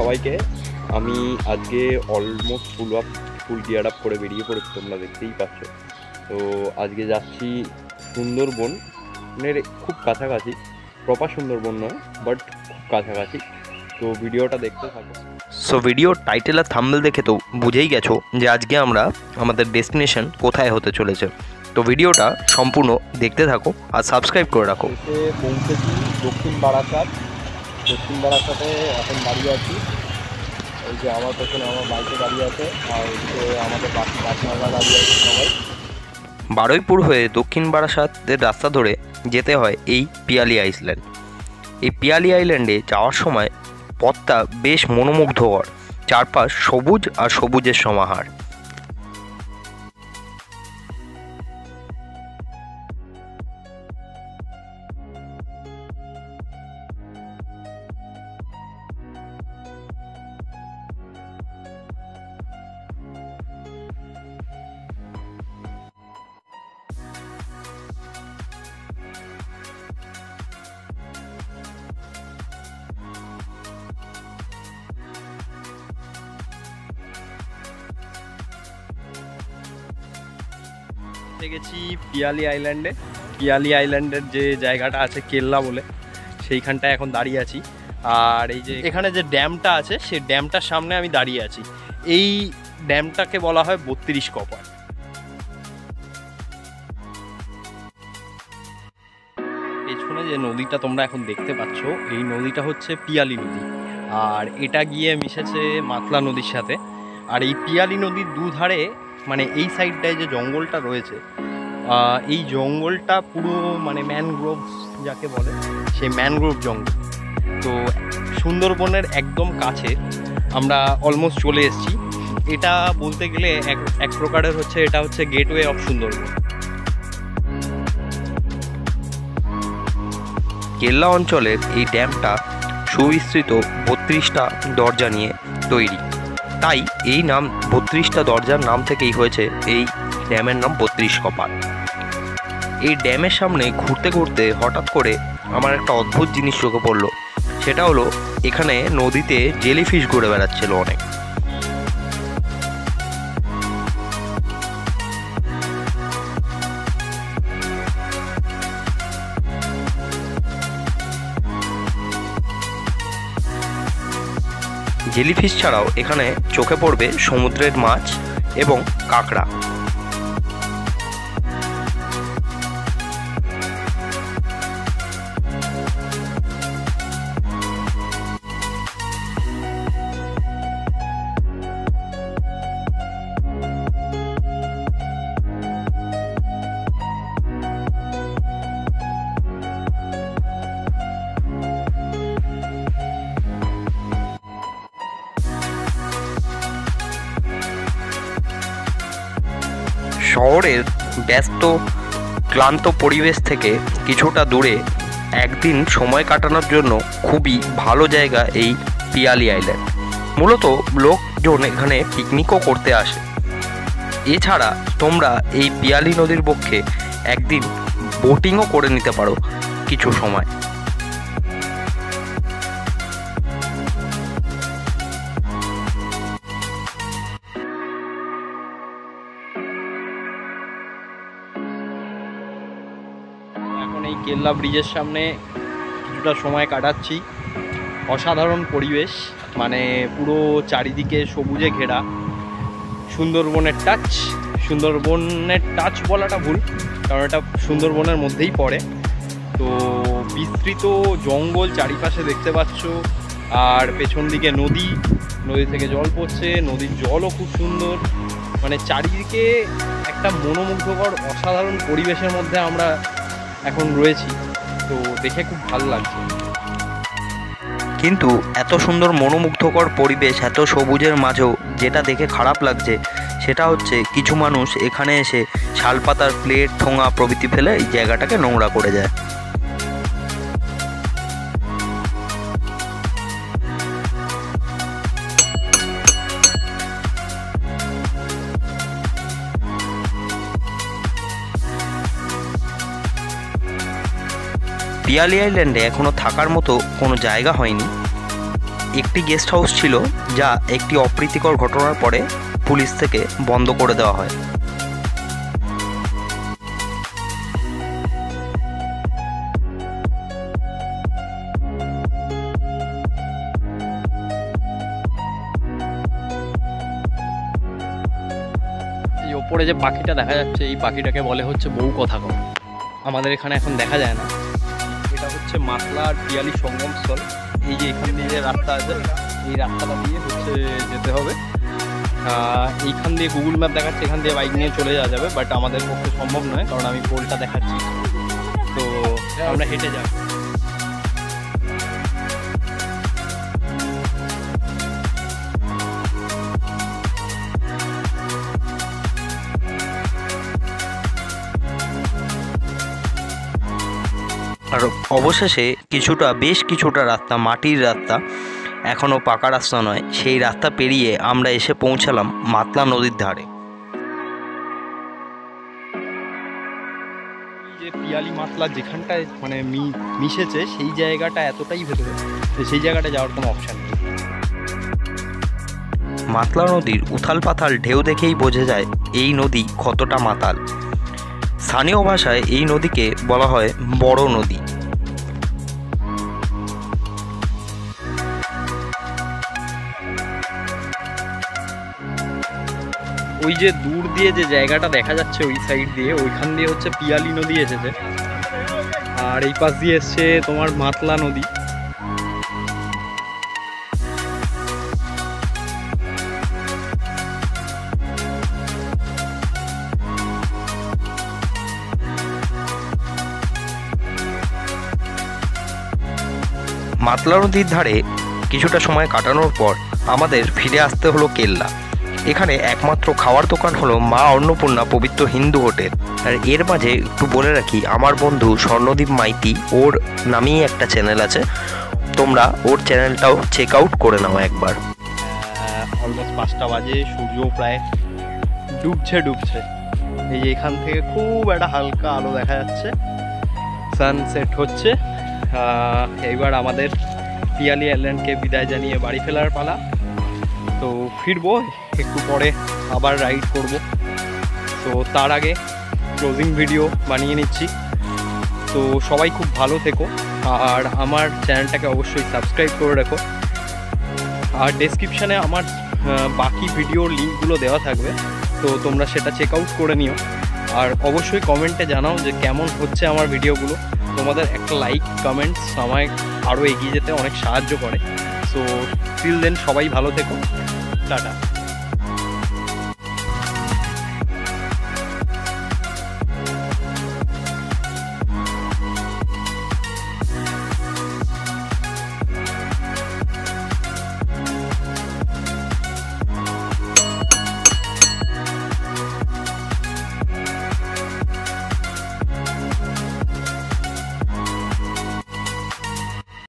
সবাইকে। আমি আজকে অলমোস্ট ফুল গিয়ার আপ করে বেরিয়ে পড়েছি, তোমরা দেখতেই পাচ্ছ। তো আজকে যাচ্ছি সুন্দরবনের খুব কাছাকাছি, প্রপার সুন্দরবন নয় বাট খুব কাছাকাছি। তো ভিডিওটা দেখতে থাকো। সো ভিডিওর টাইটেল আর থাম্বনেল দেখে তো বুঝেই গেছো যে আজকে আমরা আমাদের ডেস্টিনেশন কোথায় হতে চলেছে। তো ভিডিওটা সম্পূর্ণ দেখতে থাকো আর সাবস্ক্রাইব করে রাখো। এসে পৌঁছেছি দক্ষিণ বারাসাত। দক্ষিণ বারাসাতে এখন দাঁড়িয়ে আছি। এই যে আমার পেছনে আমার বাইকে দাঁড়িয়ে আছে, আর ওইদিকে আমাদের পার্টনাররা দাঁড়িয়ে আছে সবাই। বারুইপুর হয়ে দক্ষিণ বারাসাতের রাস্তা ধরে যেতে হয় এই পিয়ালি আইল্যান্ড। এই পিয়ালি আইল্যান্ডে যাওয়ার সময় পথটা বেশ মনোমুগ্ধকর, চারপাশ সবুজ আর সবুজের সমাহার। গেছি পিয়ালি আইল্যান্ডে। পিয়ালি আইল্যান্ডের যে জায়গাটা আছে কেল্লা বলে, সেইখানটায় এখন দাঁড়িয়ে আছি। আর এই যে এখানে যে ড্যামটা আছে, সেই ড্যামটার সামনে আমি দাঁড়িয়ে আছি। এই ড্যামটাকে বলা হয় 32 কপার। পেছনে যে নদীটা তোমরা এখন দেখতে পাচ্ছ, এই নদীটা হচ্ছে পিয়ালি নদী, আর এটা গিয়ে মিশেছে মাতলা নদীর সাথে। আর এই পিয়ালি নদীর দুধারে মানে এই সাইডটায় যে জঙ্গলটা রয়েছে, এই জঙ্গলটা পুরো মানে ম্যানগ্রোভ যাকে বলে, সেই ম্যানগ্রোভ জঙ্গল। তো সুন্দরবনের একদম কাছে আমরা অলমোস্ট চলে এসেছি। এটা বলতে গেলে এক প্রকারের হচ্ছে, এটা হচ্ছে গেটওয়ে অফ সুন্দরবন। কেল্লা অঞ্চলের এই ড্যামটা সুবিস্তৃত 32টা দরজা নিয়ে তৈরি, তাই এই নাম 32টা দরজার নাম থেকেই হয়েছে এই ড্যামের নাম 32 কপার। এই ড্যামের সামনে ঘুরতে ঘুরতে হঠাৎ করে আমার একটা অদ্ভুত জিনিস চোখে পড়লো। সেটা হলো এখানে নদীতে জেলিফিশ ঘুরে বেড়াচ্ছিল অনেক। জেলিফিশ ছাড়াও এখানে চোখে পড়বে সমুদ্রের মাছ এবং কাঁকড়া। শহরের ব্যস্ত ক্লান্ত পরিবেশ থেকে কিছুটা দূরে একদিন সময় কাটানোর জন্য খুবই ভালো জায়গা এই পিয়ালি আইল্যান্ড। মূলত লোকজন এখানে পিকনিকও করতে আসে। এছাড়া তোমরা এই পিয়ালি নদীর পক্ষে একদিন বোটিংও করে নিতে পারো কিছু সময়। এই কেল্লা ব্রিজের সামনে কিছুটা সময় কাটাচ্ছি। অসাধারণ পরিবেশ, মানে পুরো চারিদিকে সবুজে ঘেরা। সুন্দরবনের টাচ বলাটা ভুল, কারণ এটা সুন্দরবনের মধ্যেই পড়ে। তো বিস্তৃত জঙ্গল চারিপাশে দেখতে পাচ্ছ, আর পেছন দিকে নদী থেকে জল পড়ছে। নদীর জলও খুব সুন্দর, মানে চারিদিকে একটা মনোমুগ্ধকর অসাধারণ পরিবেশের মধ্যে আমরা এখন রয়েছি। তো দেখে খুব ভালো লাগছে। কিন্তু এত সুন্দর মনোমুগ্ধকর পরিবেশ, এত সবুজের মাঝেও যেটা দেখে খারাপ লাগছে সেটা হচ্ছে কিছু মানুষ এখানে এসে শালপাতার প্লেট, ঠোঙা প্রভৃতি ফেলে এই জায়গাটাকে নোংরা করে যায়। পিয়ালি আইল্যান্ডে এখনও থাকার মতো কোনো জায়গা হয়নি। একটি গেস্ট হাউস ছিল, যা একটি অপ্রীতিকর ঘটনার পরে পুলিশ থেকে বন্ধ করে দেওয়া হয়। এই ওপরে যে পাখিটা দেখা যাচ্ছে, এই পাখিটাকে বলে হচ্ছে বউ কথা কও। আমাদের এখানে এখন দেখা যায় না। এটা হচ্ছে মাতলা আর পিয়ালি সঙ্গমস্থল। এই যে এখান দিয়ে যে রাস্তা আছে, এই রাস্তাটা দিয়ে হচ্ছে যেতে হবে। এইখান দিয়ে গুগল ম্যাপ দেখাচ্ছে, এখান দিয়ে বাইক নিয়ে চলে যাওয়া যাবে, বাট আমাদের পক্ষে সম্ভব নয়, কারণ আমি পোলটা দেখাচ্ছি। তো আমরা হেঁটে যাব। আর অবশেষে বেশ কিছুটা রাস্তা, মাটির রাস্তা, এখনও পাকা রাস্তা নয়, সেই রাস্তা পেরিয়ে আমরা এসে পৌঁছালাম মাতলা নদীর ধারে। যে পিয়ালি মাতলা যেখানটায় মানে মিশেছে, সেই জায়গাটা এতটাই ভেতরে, সেই জায়গাটা যাওয়ার কোনো অপশান নেই। মাতলা নদীর উথাল পাথাল ঢেউ দেখেই বোঝা যায় এই নদী কতটা মাতাল। স্থানীয় ভাষায় এই নদীকে বলা হয় বড় নদী। ওই যে দূর দিয়ে যে জায়গাটা দেখা যাচ্ছে, ওই সাইড দিয়ে, ওইখান দিয়ে হচ্ছে পিয়ালি নদী এসেছে, আর এই পাশ দিয়ে এসছে তোমার মাতলা নদী। মাতলা নদীর ধারে কিছুটা সময় কাটানোর পর আমাদের ফিরে আসতে হলো কেল্লা। এখানে একমাত্র খাওয়ার দোকান হলো মা অন্নপূর্ণা পবিত্র হিন্দু হোটেল। আর এর মাঝে একটু বলে রাখি, আমার বন্ধু স্বর্ণদীপ মাইতি, ওর নামেই একটা চ্যানেল আছে, তোমরা ওর চ্যানেলটাও চেক আউট করে নাও একবার। অলমোস্ট 5টা বাজে, সূর্য প্রায় ডুবছে। এই যে এখান থেকে খুব একটা হালকা আলো দেখা যাচ্ছে, সানসেট হচ্ছে। এইবার আমাদের পিয়ালি আইল্যান্ডকে বিদায় জানিয়ে বাড়ি ফেরার পালা। তো ফিরবো একটু পরে, আবার রাইড করব। তো তার আগে ক্লোজিং ভিডিও বানিয়ে নিচ্ছি। তো সবাই খুব ভালো থেকো, আর আমার চ্যানেলটাকে অবশ্যই সাবস্ক্রাইব করে রাখো। আর ডেসক্রিপশানে আমার বাকি ভিডিওর লিঙ্কগুলো দেওয়া থাকবে, তো তোমরা সেটা চেক আউট করে নিও। আর অবশ্যই কমেন্টে জানাও যে কেমন হচ্ছে আমার ভিডিওগুলো। তোমাদের একটা লাইক কমেন্টস আমায় আরও এগিয়ে যেতে অনেক সাহায্য করে। সো টিল দেন সবাই ভালো থেকো, টাটা।